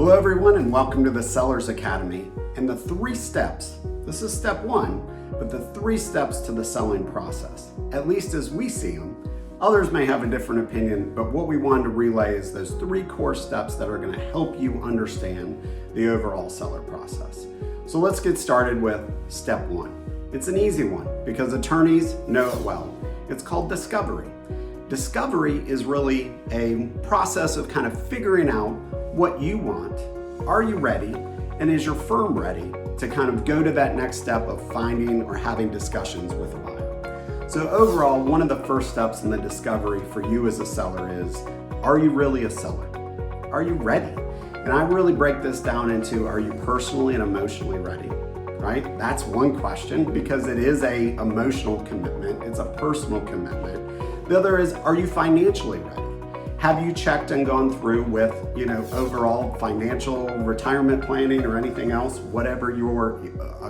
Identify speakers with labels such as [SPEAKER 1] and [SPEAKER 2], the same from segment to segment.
[SPEAKER 1] Hello everyone and welcome to the Sellers Academy and the 3 steps. This is step 1, but the 3 steps to the selling process, at least as we see them. Others may have a different opinion, but what we wanted to relay is those 3 core steps that are going to help you understand the overall seller process. So let's get started with step 1. It's an easy one because attorneys know it well. It's called discovery. Discovery is really a process of kind of figuring out what you want. Are you ready? And is your firm ready to kind of go to that next step of finding or having discussions with a buyer? So overall, one of the first steps in the discovery for you as a seller is, are you really a seller? Are you ready? And I really break this down into, are you personally and emotionally ready? Right? That's one question because it is a emotional commitment. It's a personal commitment. The other is, are you financially ready? Have you checked and gone through with, overall financial retirement planning or anything else, whatever your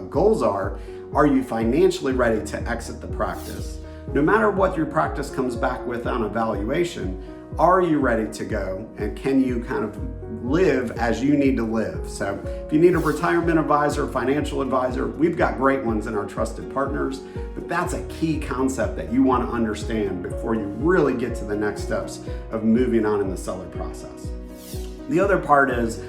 [SPEAKER 1] goals are you financially ready to exit the practice? No matter what your practice comes back with on evaluation, are you ready to go and can you kind of live as you need to live? So if you need a retirement advisor, financial advisor, we've got great ones in our trusted partners, but that's a key concept that you want to understand before you really get to the next steps of moving on in the seller process. The other part is,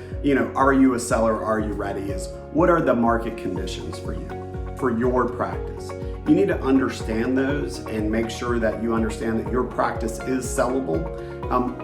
[SPEAKER 1] are you a seller? Are you ready? Is what are the market conditions for you, for your practice? You need to understand those and make sure that you understand that your practice is sellable.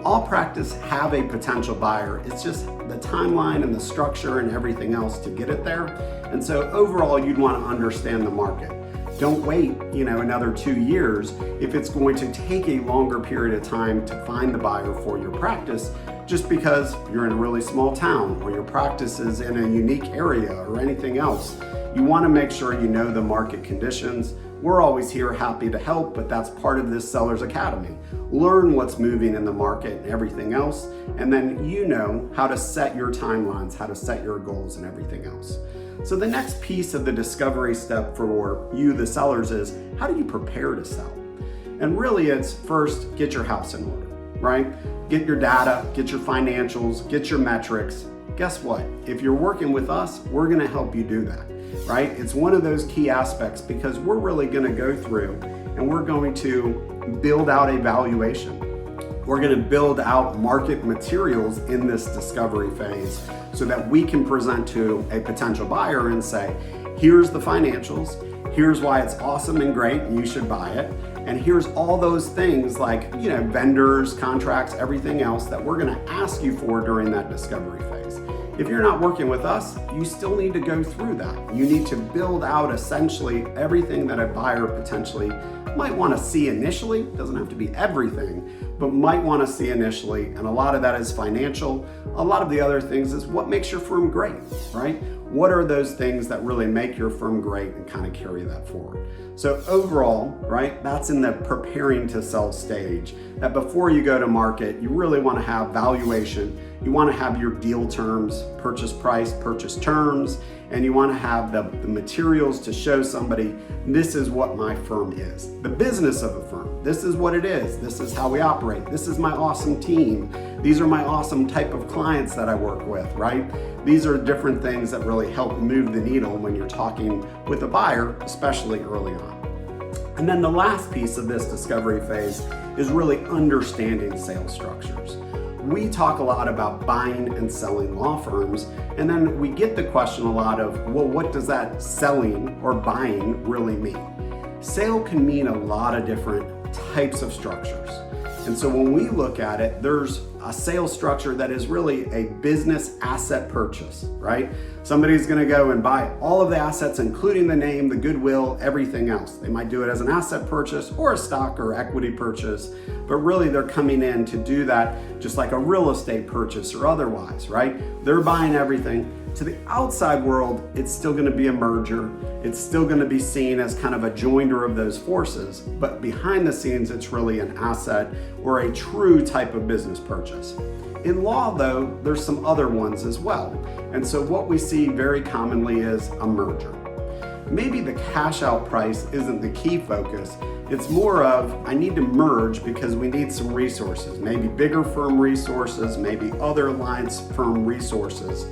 [SPEAKER 1] All practice have a potential buyer. It's just the timeline and the structure and everything else to get it there. And so overall, you'd want to understand the market. Don't wait, another 2 years if it's going to take a longer period of time to find the buyer for your practice just because you're in a really small town or your practice is in a unique area or anything else. You want to make sure you know the market conditions. We're always here happy to help, but that's part of this Sellers Academy. Learn what's moving in the market and everything else, and then you know how to set your timelines, how to set your goals and everything else. So the next piece of the discovery step for you, the sellers, is how do you prepare to sell? And really it's first, get your house in order, right? Get your data, get your financials, get your metrics. Guess what? If you're working with us, we're going to help you do that. Right? It's one of those key aspects because we're really going to go through and we're going to build out a valuation. We're going to build out market materials in this discovery phase so that we can present to a potential buyer and say, here's the financials, here's why it's awesome and great and you should buy it, and here's all those things like, vendors, contracts, everything else that we're going to ask you for during that discovery phase. If you're not working with us, you still need to go through that. You need to build out essentially everything that a buyer potentially might want to see initially. Doesn't have to be everything, but might want to see initially. And a lot of that is financial. A lot of the other things is what makes your firm great, right? What are those things that really make your firm great and kind of carry that forward? So overall, right, that's in the preparing to sell stage, that before you go to market, you really want to have valuation. You want to have your deal terms, purchase price, purchase terms, and you want to have the materials to show somebody, this is what my firm is. The business of a firm, this is what it is. This is how we operate. This is my awesome team. These are my awesome type of clients that I work with, right? These are different things that really help move the needle when you're talking with a buyer, especially early on. And then the last piece of this discovery phase is really understanding sales structures. We talk a lot about buying and selling law firms, and then we get the question a lot of, well, what does that selling or buying really mean? Sale can mean a lot of different types of structures. And so when we look at it, there's a sales structure that is really a business asset purchase, right? Somebody's going to go and buy all of the assets, including the name, the goodwill, everything else. They might do it as an asset purchase or a stock or equity purchase, but really they're coming in to do that just like a real estate purchase or otherwise, right? They're buying everything. To the outside world, it's still going to be a merger. It's still going to be seen as kind of a joinder of those forces, but behind the scenes, it's really an asset or a true type of business purchase. In law, though, there's some other ones as well. And so what we see very commonly is a merger. Maybe the cash out price isn't the key focus. It's more of, I need to merge because we need some resources, maybe bigger firm resources, maybe other alliance firm resources,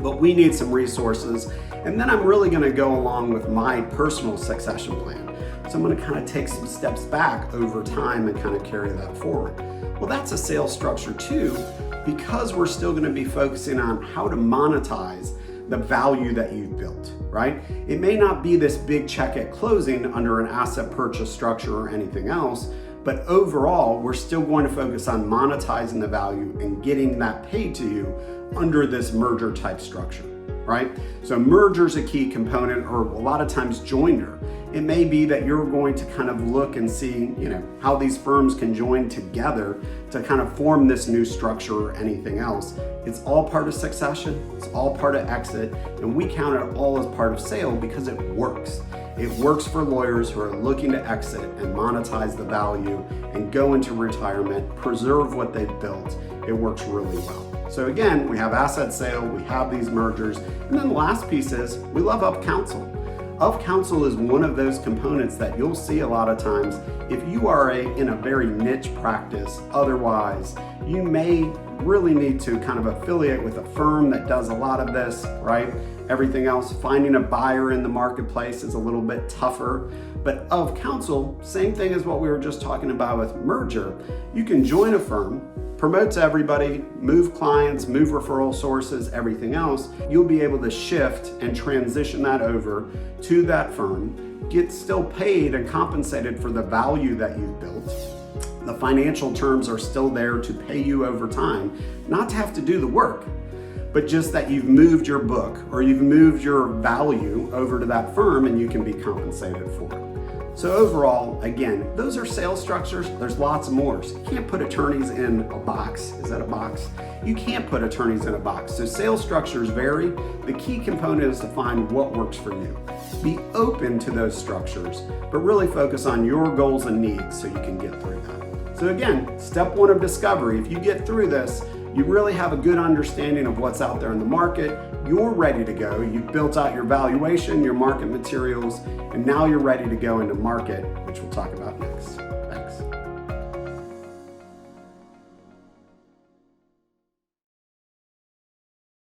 [SPEAKER 1] but we need some resources. And then I'm really gonna go along with my personal succession plan. So I'm gonna kind of take some steps back over time and kind of carry that forward. Well, that's a sales structure too, because we're still gonna be focusing on how to monetize the value that you've built, right? It may not be this big check at closing under an asset purchase structure or anything else, but overall, we're still going to focus on monetizing the value and getting that paid to you under this merger type structure, right? So merger is a key component, or a lot of times joiner. It may be that you're going to kind of look and see, how these firms can join together to kind of form this new structure or anything else. It's all part of succession, it's all part of exit, and we count it all as part of sale because it works. It works for lawyers who are looking to exit and monetize the value and go into retirement, preserve what they've built. It works really well. So again, we have asset sale, we have these mergers, and then the last piece is we love of counsel. Of counsel is one of those components that you'll see a lot of times if you are in a very niche practice. Otherwise, you may really need to kind of affiliate with a firm that does a lot of this, right? Everything else, finding a buyer in the marketplace is a little bit tougher. But of counsel, same thing as what we were just talking about with merger. You can join a firm, promote to everybody, move clients, move referral sources, everything else. You'll be able to shift and transition that over to that firm, get still paid and compensated for the value that you've built. The financial terms are still there to pay you over time, not to have to do the work, but just that you've moved your book or you've moved your value over to that firm and you can be compensated for it. So overall, again, those are sales structures. There's lots more. So you can't put attorneys in a box. Is that a box? You can't put attorneys in a box. So sales structures vary. The key component is to find what works for you. Be open to those structures, but really focus on your goals and needs so you can get through that. So again, step one of discovery. If you get through this, you really have a good understanding of what's out there in the market. You're ready to go. You've built out your valuation, your market materials, and now you're ready to go into market, which we'll talk about next.